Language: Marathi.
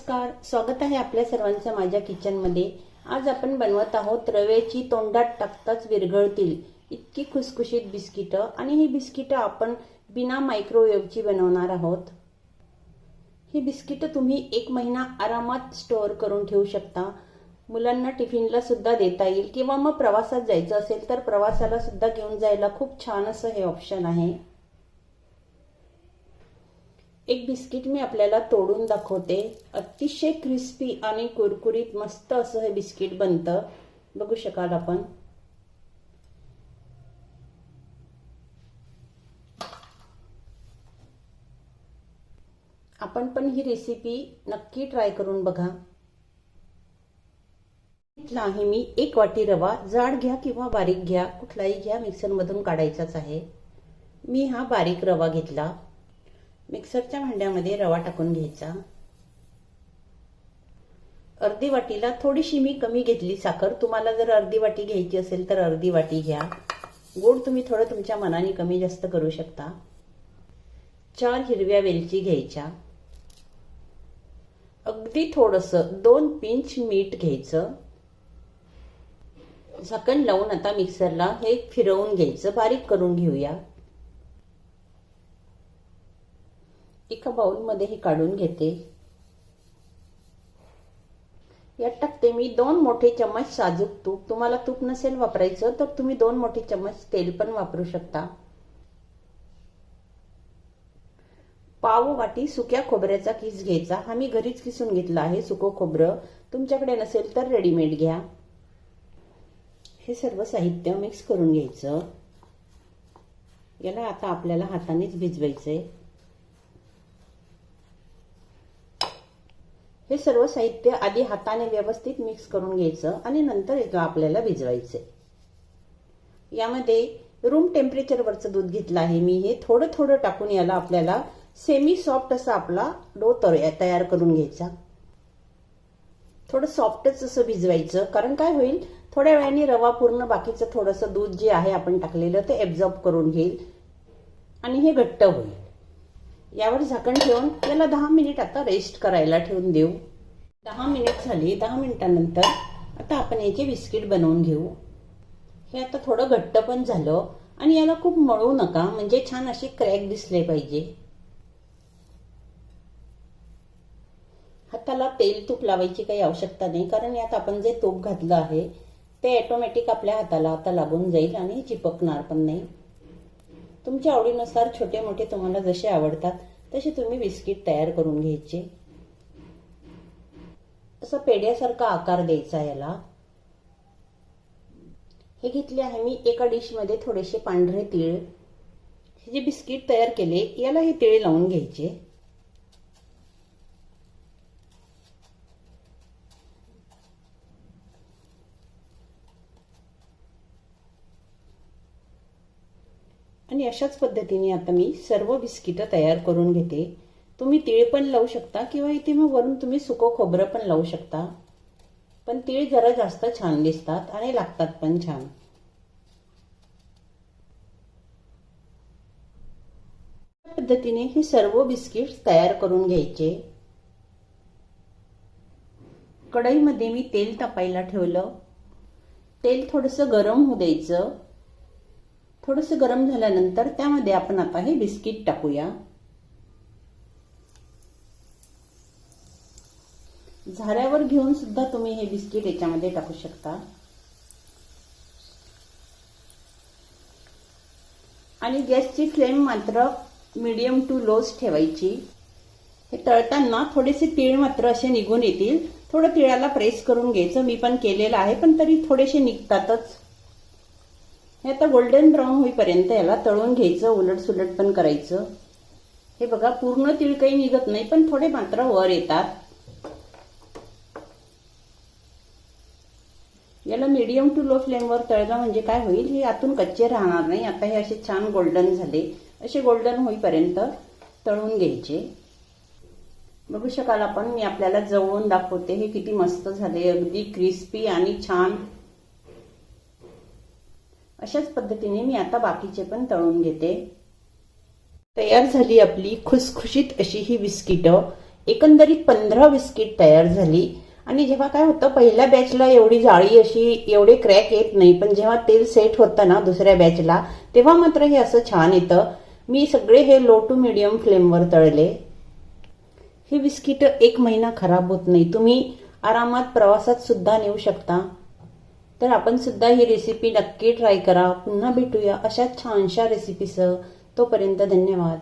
नमस्कार, स्वागत आहे आपल्या सर्वांचं माझ्या किचनमध्ये। आज आपण बनवत आहोत रव्याची तोंडात टाकताच विरघळतील इतकी खुसखुशीत बिस्किटं। आणि ही बिस्किटं आपण बिना मायक्रोवेव्हची बनवणार आहोत। ही बिस्किटं तुम्ही 1 महिना आरामात स्टोअर करून ठेवू शकता। मुलांना टिफिनला सुद्धा देता येईल किंवा मग प्रवासात जायचं असेल तर प्रवासाला सुद्धा घेऊन जायला खूप छान असं हे ऑप्शन आहे। एक बिस्किट मी आपल्याला तोडून दाखवते। अतिशय क्रिस्पी आणि कुरकुरीत मस्त असं हे बिस्किट बनतं, बघू शकाल आपण। आपण पण ही रेसिपी नक्की ट्राय करून बघा। इथला आहे मी 1 वाटी रवा, जाड घ्या किंवा बारीक घ्या, कुठलाही घ्या, मिक्सर मधून काढायचाच आहे। मी हा बारीक रवा घेतला। मिक्सरच्या भांड्यामध्ये रवा टाकून घ्यायचा। अर्धी वाटीला थोडीशी मी कमी घेतली साखर, तुम्हाला जर अर्धी वाटी घ्यायची असेल तर अर्धी वाटी घ्या। गोड तुम्ही थोडं तुमच्या मनाने कमी जास्त करू शकता। 4 हिरव्या वेलची घ्यायच्या। अगदी थोडंसं 2 पिंच मीठ घ्यायचं। झाकण लावून आता मिक्सरला हे फिरवून घ्यायचं, बारीक करून घेऊया। एका बाउल मध्ये हे काढून घेते। यात टाकते मी 2 मोठे चम्मच साजूक तूप। तुम्हाला तूप नसेल वापरायचं तर तुम्ही 2 मोठे चम्मच तेल पण वापरू शकता। पाव वाटी सुक्या खोबऱ्याचा किस घ्यायचा। हा मी घरीच किसून घेतला आहे सुकं खोबरं, तुमच्याकडे नसेल तर रेडीमेड घ्या। हे सर्व साहित्य मिक्स करून घ्यायचं। याला आता आपल्याला हातानेच भिजवायचंय। हे सर्व साहित्य आधी हाताने व्यवस्थित मिक्स करून घ्यायचं आणि नंतर याला आपल्याला भिजवायचे। यामध्ये रूम टेम्परेचरवरचं दूध घेतलं आहे मी। हे थोडं थोडं टाकून याला आपल्याला सेमी सॉफ्ट असा आपला डो तयार करून घ्यायचा। थोडं सॉफ्टच असं भिजवायचं, कारण काय होईल, थोड्या वेळाने रवा पूर्ण बाकीचं थोडंसं दूध जे आहे आपण टाकलेलं ते ऍब्झॉर्ब करून घेईल आणि हे घट्ट होईल। यावर झाकण ठेवून याला 10 मिनिट आता रेस्ट करायला ठेवून देऊ। 10 मिनिट झाली। 10 मिनिटांनंतर आता आपण याचे बिस्किट बनवून घेऊ। हे आता थोडं घट्ट पण झालं आणि याला खूप मळू नका, म्हणजे छान असे क्रॅक दिसले पाहिजे। हाताला तेल तूप लावायची काही आवश्यकता नाही, कारण यात आपण जे तूप घातलं आहे ते ऑटोमॅटिक आपल्या हाताला आता लागून जाईल आणि चिपकणार पण नाही। तुमच्या आवडीनुसार छोटे मोठे तुम्हाला जसे आवडतात तसे तुम्ही बिस्किट तयार करून घ्यायचे। असं पेड्यासारखा आकार द्यायचा याला। हे घेतले आहे मी एका डिश मध्ये थोडेसे पांढरे तीळ। हे जे बिस्किट तयार केले याला हे तीळ लावून घ्यायचे। आणि अशाच पद्धतीने आता मी सर्व बिस्किटं तयार करून घेते। तुम्ही तीळ पण लावू शकता किंवा इथे मग वरून तुम्ही सुकं खोबरं पण लावू शकता, पण तीळ जरा जास्त छान दिसतात आणि लागतात पण छान। पद्धतीने हे सर्व बिस्किट्स तयार करून घ्यायचे। कढईमध्ये मी तेल तापायला ठेवलं। तेल थोडंसं गरम होऊ द्यायचं। थोडंसं गरम झाल्यानंतर त्यामध्ये आपण आता हे बिस्किट टाकूया। झाऱ्यावर घेऊन सुद्धा तुम्ही हे बिस्किट याच्यामध्ये टाकू शकता। आणि गॅसची फ्लेम मात्र मीडियम टू लोच ठेवायची। हे तळताना थोडेसे तीळ मात्र असे निघून येतील, थोडं तिळाला प्रेस करून घ्यायचं। मी पण केलेलं आहे, पण तरी थोडेसे निघतातच। हे आता गोल्डन ब्राऊन होईपर्यंत याला तळून घ्यायचं, उलट सुलट पण करायचं। हे बघा, पूर्ण तीळ काही निघत नाही, पण थोडे मात्र वर येतात। याला मीडियम टू लो फ्लेमवर तळलं म्हणजे काय होईल, हे आतून कच्चे राहणार नाही। आता हे असे छान गोल्डन झाले, असे गोल्डन होईपर्यंत तळून घ्यायचे। बघू शकाल आपण, मी आपल्याला जवळून दाखवते हे किती मस्त झाले, अगदी क्रिस्पी आणि छान। अशाच पद्धतीने मी आता बाकीचे पण तळून घेते। तयार झाली आपली खुसखुशीत अशी ही बिस्किटं। एकंदरीत 15 बिस्किट तयार झाली. आणि जेव्हा काय होतं, पहिल्या बॅचला एवढी जाळी अशी एवढे क्रॅक येत नाही, पण जेव्हा तेल सेट होतं ना दुसऱ्या बॅचला, तेव्हा मात्र हे असं छान येतं. मी सगळे हे लो टू मीडियम फ्लेमवर तळले. हे बिस्किट 1 महिना खराब होत नाही. तुम्ही आरामात प्रवासात सुद्धा नेऊ शकता. तर आपण सुद्धा ही रेसिपी नक्की ट्राय करा. पुन्हा भेटूया अशा छानशा रेसिपीसह. तोपर्यंत धन्यवाद.